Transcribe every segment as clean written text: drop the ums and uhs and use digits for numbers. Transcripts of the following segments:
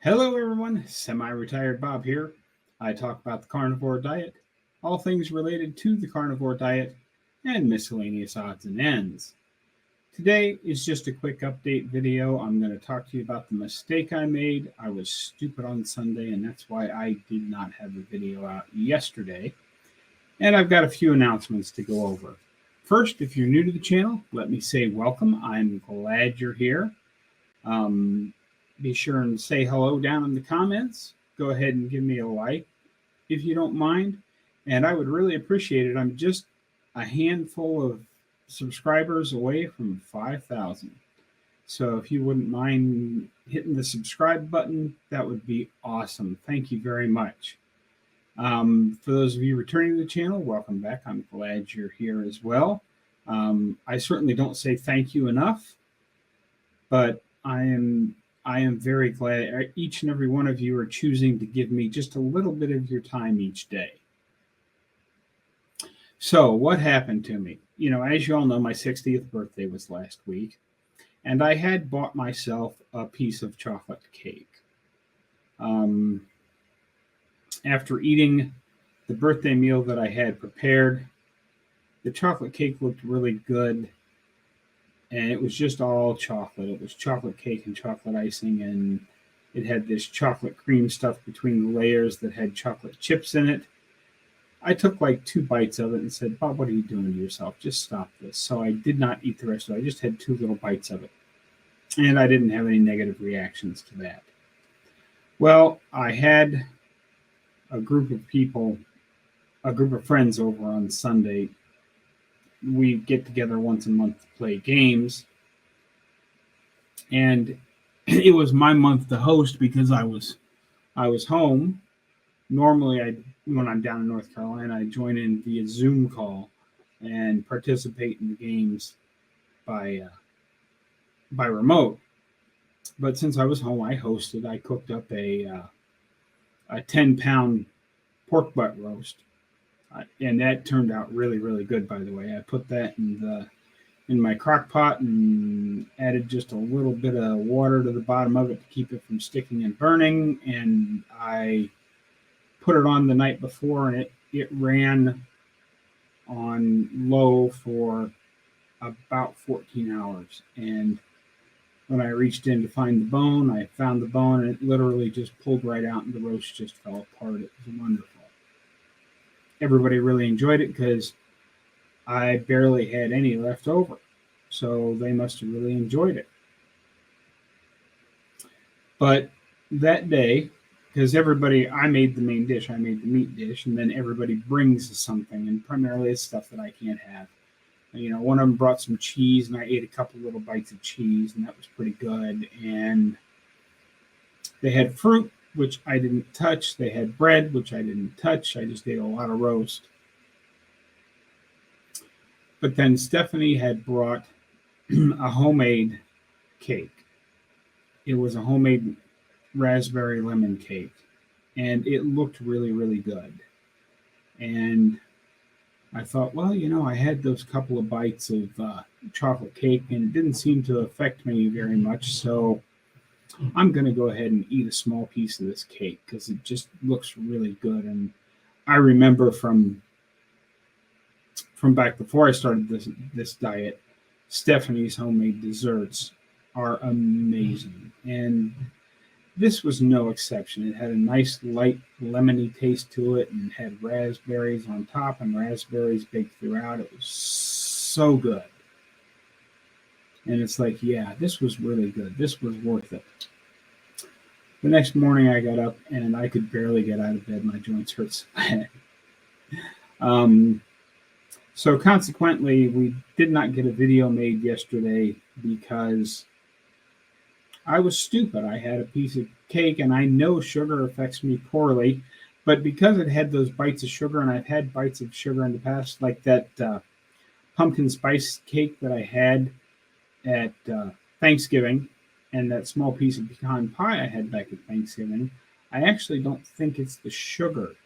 Hello, everyone. Semi-retired Bob here. I talk about the carnivore diet, all things related to the carnivore diet, and miscellaneous odds and ends. Today is just a quick update video. I'm going to talk to you about the mistake I made. I was stupid on Sunday, and that's why I did not have a video out yesterday. And I've got a few announcements to go over. First, if you're new to the channel, let me say welcome. I'm glad you're here. Be sure and say hello down in the comments. Go ahead and give me a like if you don't mind. And I would really appreciate it. I'm just a handful of subscribers away from 5,000. So if you wouldn't mind hitting the subscribe button, that would be awesome. Thank you very much. For those of you returning to the channel, welcome back. I'm glad you're here as well. I certainly don't say thank you enough, but I am very glad each and every one of you are choosing to give me just a little bit of your time each day. So what happened to me? You know, as you all know, my 60th birthday was last week, and I had bought myself a piece of chocolate cake. After eating the birthday meal that I had prepared, the chocolate cake looked really good. And it was just all chocolate. It was chocolate cake and chocolate icing, and it had this chocolate cream stuff between the layers that had chocolate chips in it. I took like 2 bites of it and said, Bob, what are you doing to yourself? Just stop this. So I did not eat the rest of it. I just had 2 little bites of it. And I didn't have any negative reactions to that. Well, I had a group of friends over on Sunday. We get together once a month to play games, and it was my month to host because I was home. Normally, when I'm down in North Carolina, I join in via Zoom call and participate in the games by remote. But since I was home, I hosted. I cooked up a 10-pound pork butt roast. And that turned out really, really good, by the way. I put that in my crock pot and added just a little bit of water to the bottom of it to keep it from sticking and burning. And I put it on the night before, and it ran on low for about 14 hours. And when I reached in to find the bone, I found the bone, and it literally just pulled right out, and the roast just fell apart. It was wonderful. Everybody really enjoyed it because I barely had any left over. So they must have really enjoyed it. But that day, because I made the main dish, I made the meat dish, and then everybody brings something, and primarily it's stuff that I can't have. You know, one of them brought some cheese, and I ate a couple little bites of cheese, and that was pretty good. And they had fruit, which I didn't touch. They had bread, which I didn't touch. I just ate a lot of roast. But then Stephanie had brought a homemade cake. It was a homemade raspberry lemon cake, and it looked really, really good. And I thought, well, you know, I had those couple of bites of chocolate cake, and it didn't seem to affect me very much, so I'm going to go ahead and eat a small piece of this cake because it just looks really good. And I remember from back before I started this diet, Stephanie's homemade desserts are amazing. And this was no exception. It had a nice light lemony taste to it and had raspberries on top and raspberries baked throughout. It was so good. And it's like, yeah, this was really good. This was worth it. The next morning I got up and I could barely get out of bed. My joints hurt so bad. So consequently, we did not get a video made yesterday because I was stupid. I had a piece of cake, and I know sugar affects me poorly, but because it had those bites of sugar, and I've had bites of sugar in the past, like that pumpkin spice cake that I had at Thanksgiving, and that small piece of pecan pie I had back at Thanksgiving, I actually don't think it's the sugar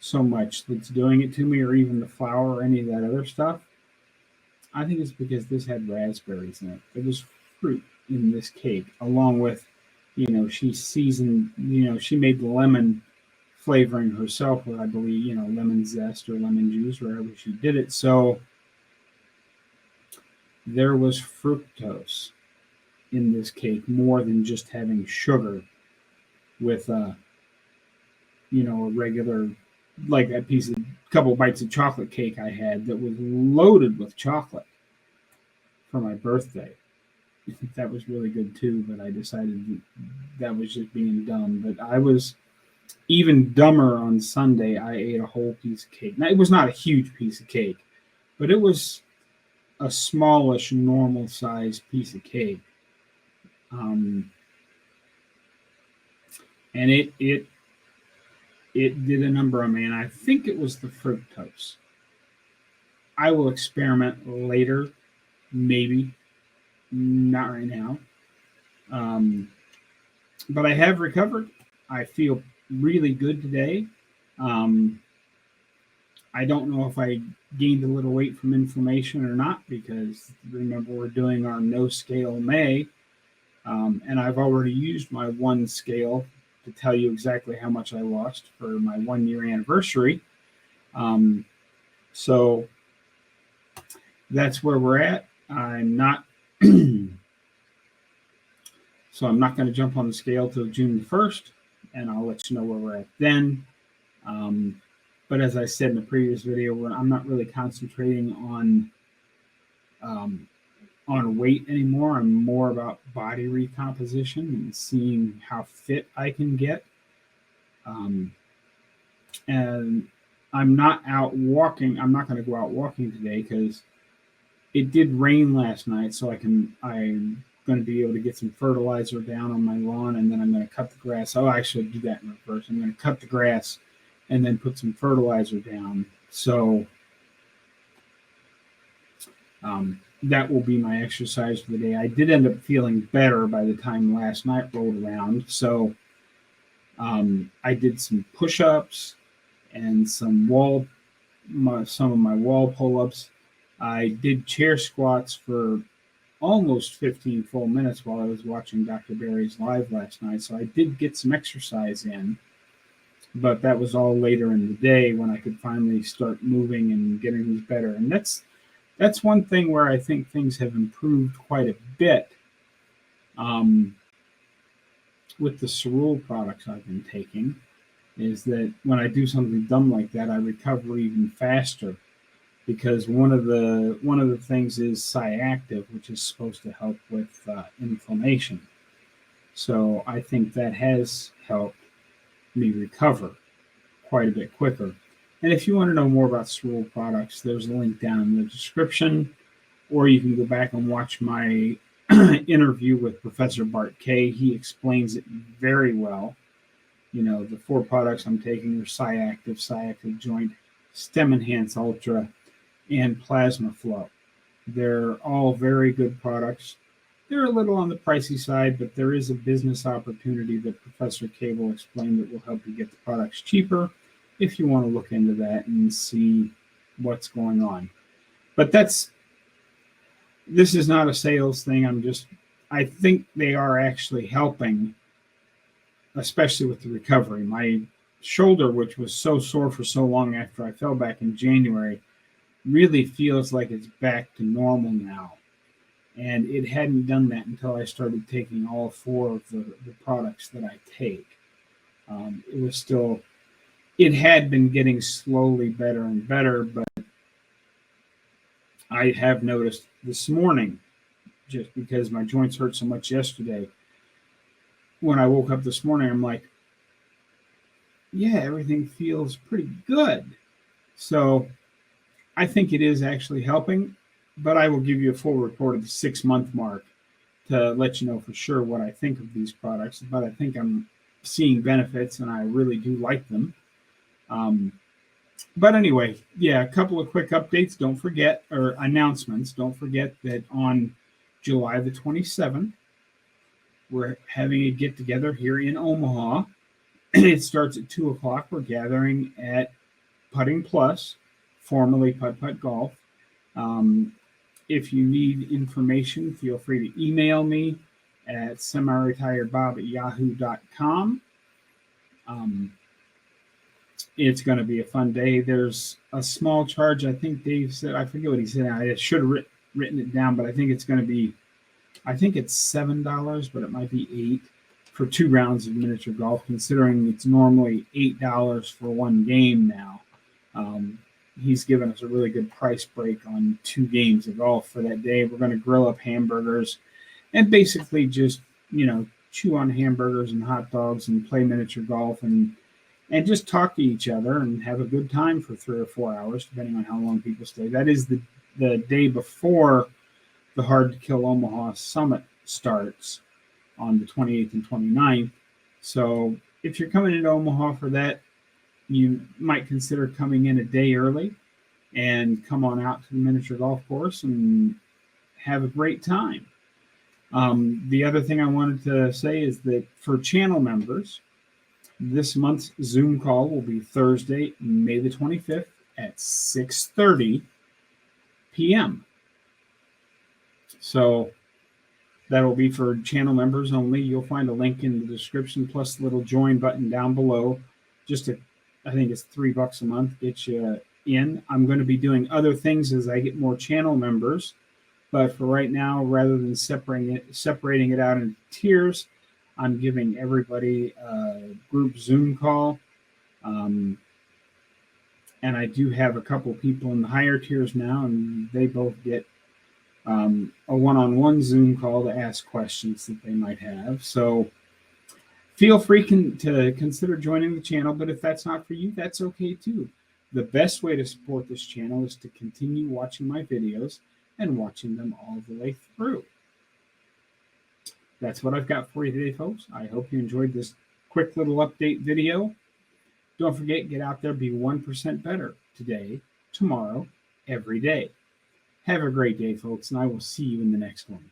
so much that's doing it to me, or even the flour or any of that other stuff. I think it's because this had raspberries in it. There was fruit in this cake, along with She seasoned, she made the lemon flavoring herself with, I believe, lemon zest or lemon juice, wherever she did it. So there was fructose in this cake more than just having sugar with a regular, like a couple bites of chocolate cake I had that was loaded with chocolate for my birthday. That was really good too, but I decided that was just being dumb. But I was even dumber on Sunday. I ate a whole piece of cake. Now, it was not a huge piece of cake, but it was a smallish, normal sized piece of cake. And it did a number on me, and I think it was the fructose. I will experiment later, maybe, not right now. But I have recovered. I feel really good today. I don't know if I gained a little weight from inflammation or not, because remember, we're doing our no scale May. And I've already used my one scale to tell you exactly how much I lost for my 1 year anniversary. So that's where we're at. I'm not so I'm not going to jump on the scale till June 1st, and I'll let you know where we're at then. But as I said in the previous video, I'm not really concentrating on weight anymore. I'm more about body recomposition and seeing how fit I can get. And I'm not out walking. I'm not going to go out walking today because it did rain last night, so I'm going to be able to get some fertilizer down on my lawn, and then I'm going to cut the grass. Oh, I should do that in reverse. I'm going to cut the grass and then put some fertilizer down. So that will be my exercise for the day. I did end up feeling better by the time last night rolled around. So I did some push-ups and some of my wall pull-ups. I did chair squats for almost 15 full minutes while I was watching Dr. Barry's live last night. So I did get some exercise in, but that was all later in the day when I could finally start moving and getting things better. And that's one thing where I think things have improved quite a bit with the Cerule products I've been taking, is that when I do something dumb like that, I recover even faster, because one of the things is Cyactive, which is supposed to help with inflammation. So I think that has helped me recover quite a bit quicker. And if you want to know more about Cerule products, there's a link down in the description, or you can go back and watch my interview with Professor Bart Kay. He explains it very well. The 4 products I'm taking are Cyactive Joint, Stem Enhance Ultra, and Plasma Flow. They're all very good products. They're a little on the pricey side, but there is a business opportunity that Professor Kay will explain that will help you get the products cheaper if you want to look into that and see what's going on. But this is not a sales thing. I think they are actually helping, especially with the recovery. My shoulder, which was so sore for so long after I fell back in January, really feels like it's back to normal now. And it hadn't done that until I started taking all 4 of the products that I take. It had been getting slowly better and better, but I have noticed this morning, just because my joints hurt so much yesterday, when I woke up this morning, I'm like, yeah, everything feels pretty good. So I think it is actually helping, but I will give you a full report at the 6-month mark to let you know for sure what I think of these products. But I think I'm seeing benefits, and I really do like them. But anyway, yeah, a couple of quick updates. Announcements. Don't forget that on July the 27th, we're having a get-together here in Omaha. It starts at 2 o'clock. We're gathering at Putting Plus, formerly Putt Putt Golf. If you need information, feel free to email me. at SemiRetiredBob@yahoo.com. It's going to be a fun day. There's a small charge. I think Dave said, I forget what he said. I should have written it down, but I think it's going to be, I think it's $7, but it might be $8 for 2 rounds of miniature golf, considering it's normally $8 for one game now. He's given us a really good price break on 2 games of golf for that day. We're going to grill up hamburgers and basically just, chew on hamburgers and hot dogs and play miniature golf and just talk to each other and have a good time for 3 or 4 hours, depending on how long people stay. That is the day before the Hard to Kill Omaha Summit starts on the 28th and 29th. So if you're coming into Omaha for that, you might consider coming in a day early and come on out to the miniature golf course and have a great time. The other thing I wanted to say is that for channel members, this month's Zoom call will be Thursday, May the 25th at 6:30 p.m. So that will be for channel members only. You'll find a link in the description plus the little join button down below. I think it's $3 a month, get you in. I'm going to be doing other things as I get more channel members. But for right now, rather than separating it out into tiers, I'm giving everybody a group Zoom call. And I do have a couple people in the higher tiers now, and they both get a one-on-one Zoom call to ask questions that they might have. So feel free to consider joining the channel, but if that's not for you, that's okay too. The best way to support this channel is to continue watching my videos and watching them all the way through. That's what I've got for you today, folks. I hope you enjoyed this quick little update video. Don't forget, get out there, be 1% better today, tomorrow, every day. Have a great day, folks, and I will see you in the next one.